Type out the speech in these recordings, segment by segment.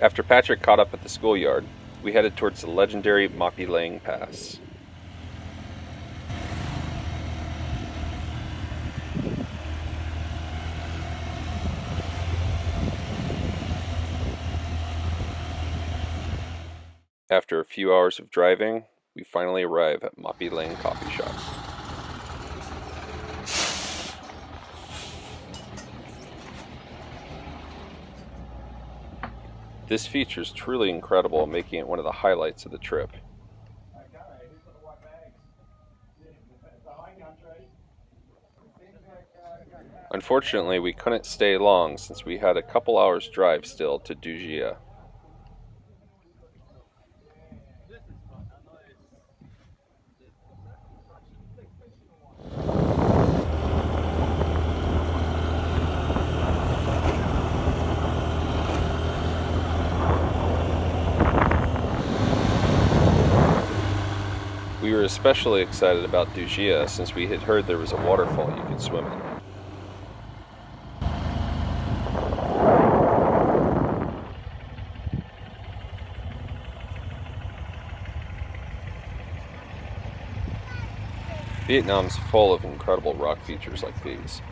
After Patrick caught up at the schoolyard, we headed towards the legendary Mapi Lang Pass. After a few hours of driving, we finally arrive at Mapi Lang Coffee Shop. This feature is truly incredible, making it one of the highlights of the trip. Unfortunately, we couldn't stay long since we had a couple hours drive still to Dujia. We were especially excited about Dujia since we had heard there was a waterfall you could swim in. Vietnam's full of incredible rock features like these.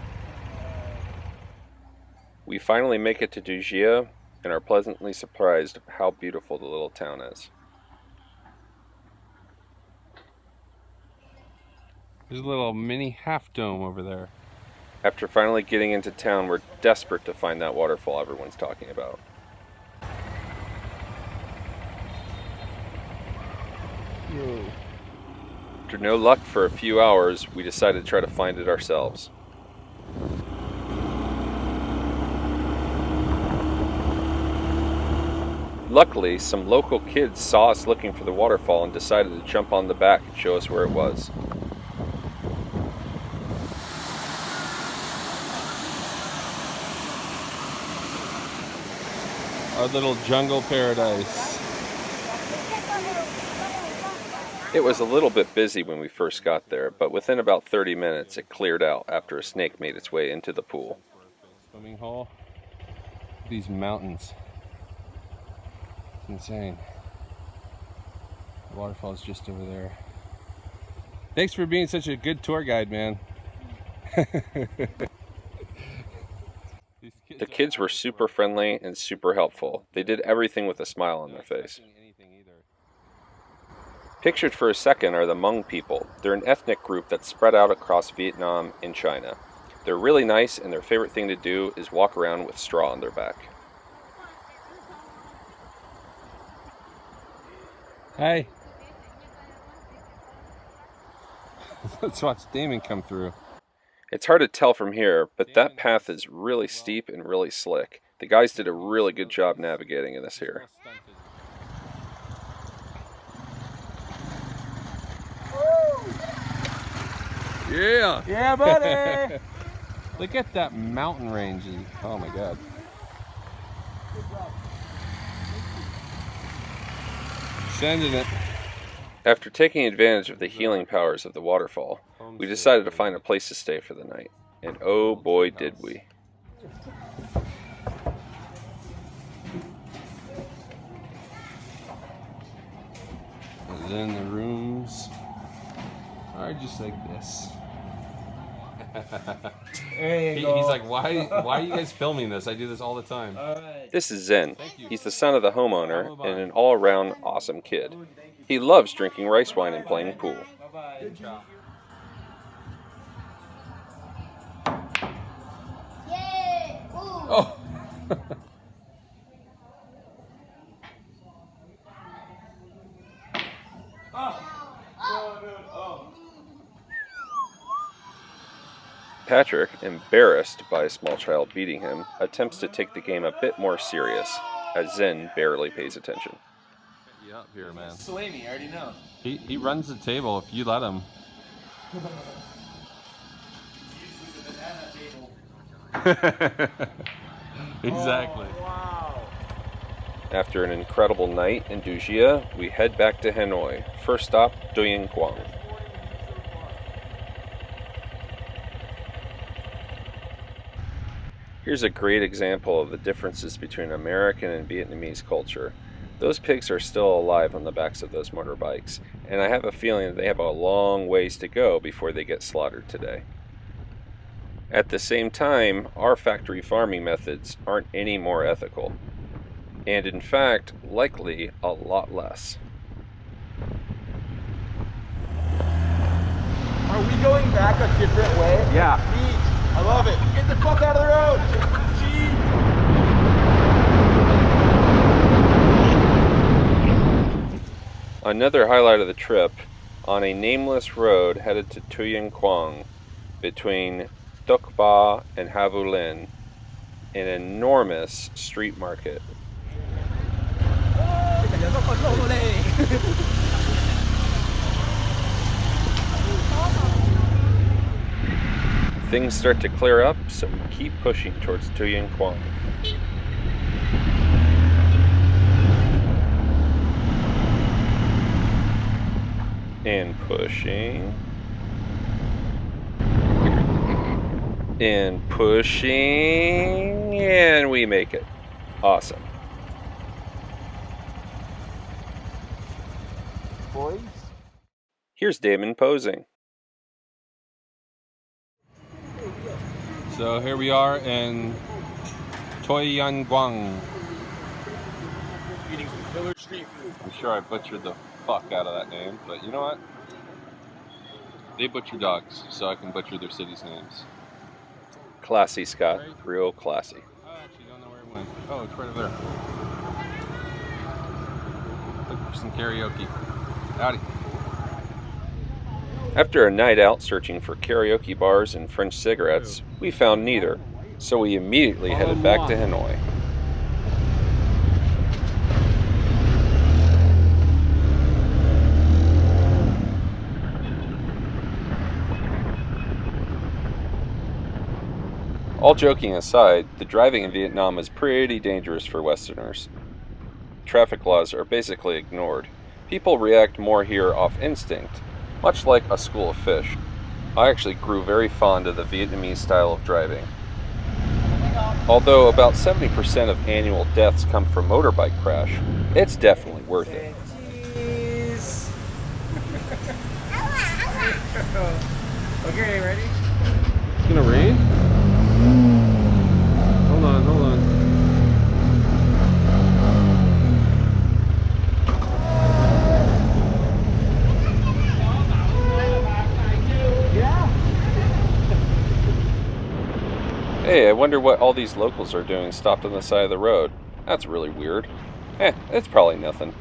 We finally make it to Dujia and are pleasantly surprised at how beautiful the little town is. There's a little mini half dome over there. After finally getting into town, we're desperate to find that waterfall everyone's talking about. Whoa. After no luck for a few hours, we decided to try to find it ourselves. Luckily, some local kids saw us looking for the waterfall and decided to jump on the back and show us where it was. Our little jungle paradise. It was a little bit busy when we first got there, but within about 30 minutes it cleared out after a snake made its way into the pool. Swimming hole. These mountains. It's insane. The waterfall's just over there. Thanks for being such a good tour guide, man. The kids were super friendly and super helpful. They did everything with a smile on their face. Pictured for a second are the Hmong people. They're an ethnic group that's spread out across Vietnam and China. They're really nice, and their favorite thing to do is walk around with straw on their back. Hey. Let's watch Damon come through. It's hard to tell from here, but that path is really steep and really slick. The guys did a really good job navigating in this here. Yeah! Yeah, buddy! Look at that mountain range. Oh my god. Sending it. After taking advantage of the healing powers of the waterfall, we decided to find a place to stay for the night. And oh boy did we. And then the rooms are just like this. There you go. He's like, why are you guys filming this? I do this all the time. This is Zen. He's the son of the homeowner and an all-around awesome kid. He loves drinking rice wine and playing pool. Bye-bye. Yay! Ooh. Oh! Patrick, embarrassed by a small child beating him, attempts to take the game a bit more serious, as Zen barely pays attention. Yeah, up here, man. Sway me, I already know. He runs the table if you let him. Exactly. Oh, wow. After an incredible night in Dujia, we head back to Hanoi. First stop, Duyên Quang. Here's a great example of the differences between American and Vietnamese culture. Those pigs are still alive on the backs of those motorbikes, and I have a feeling that they have a long ways to go before they get slaughtered today. At the same time, our factory farming methods aren't any more ethical, and in fact, likely a lot less. Are we going back a different way? Yeah. Neat. I love it. Get the fuck out of the road. Jeez. Another highlight of the trip, on a nameless road headed to Tuy Quang, between Duc Ba and Havu Lin, an enormous street market. Things start to clear up, so we keep pushing towards Tuy Quang. And pushing. And pushing. And we make it. Awesome. Boys. Here's Damon posing. So here we are in Tuy Quang. Eating some killer street food. I'm sure I butchered the fuck out of that name, but you know what? They butcher dogs, so I can butcher their cities' names. Classy, Scott. Real classy. I actually don't know where it went. Oh, it's right over there. Look for some karaoke. Howdy. After a night out searching for karaoke bars and French cigarettes, we found neither, so we immediately headed back to Hanoi. All joking aside, the driving in Vietnam is pretty dangerous for Westerners. Traffic laws are basically ignored. People react more here off instinct, much like a school of fish. I actually grew very fond of the Vietnamese style of driving. Although about 70% of annual deaths come from motorbike crash, it's definitely worth it. Cheese. Okay, ready? It's gonna rain? Hold on, hold on. Hey, I wonder what all these locals are doing stopped on the side of the road. That's really weird. It's probably nothing.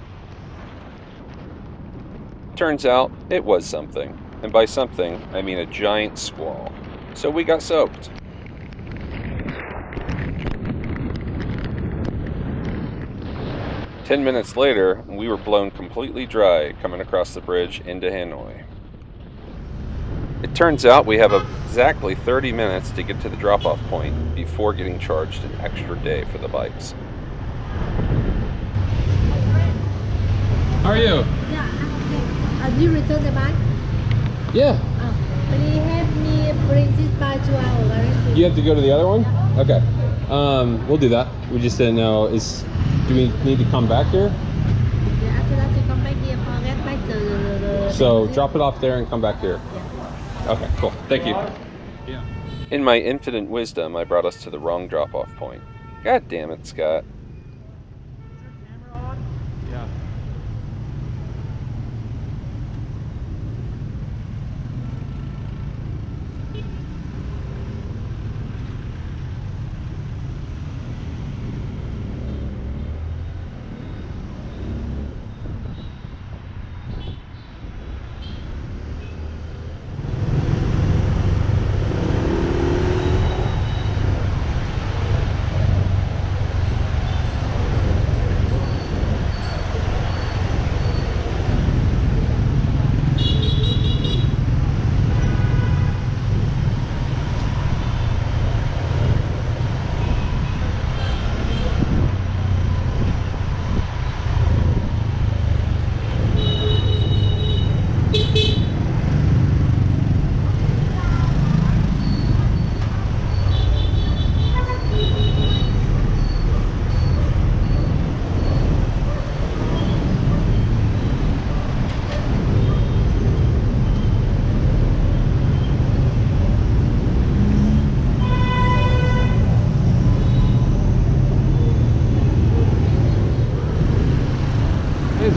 Turns out, it was something. And by something, I mean a giant squall. So we got soaked. "10 minutes later, we were blown completely dry coming across the bridge into Hanoi. It turns out we have exactly 30 minutes to get to the drop-off point before getting charged an extra day for the bikes. How are you? Yeah, I'm okay. Do you return the bike? Yeah. Please help me bring this bike to our garage. You have to go to the other one? Okay. We'll do that. We just didn't know. Do we need to come back here? Yeah, after that you come back here for get back the So drop it off there and come back here. Okay, cool. Thank you. Yeah. In my infinite wisdom, I brought us to the wrong drop-off point. God damn it, Scott. Yeah.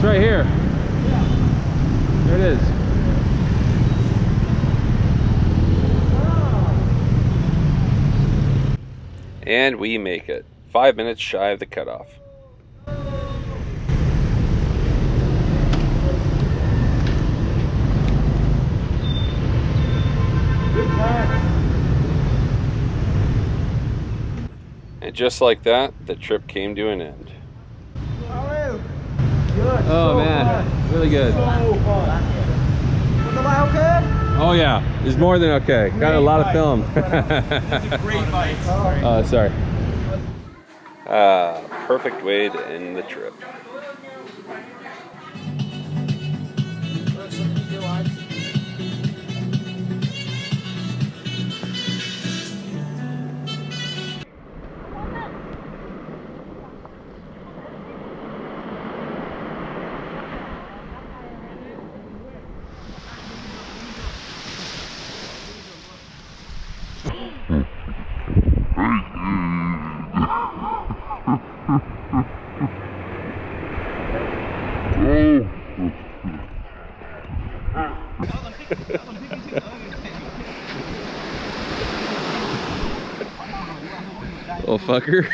It's right here. There it is. And we make it. 5 minutes shy of the cutoff. And just like that, the trip came to an end. Oh man, really good. Oh yeah, it's more than okay. Got a lot of film. Oh, sorry. Perfect way to end the trip. Little fucker.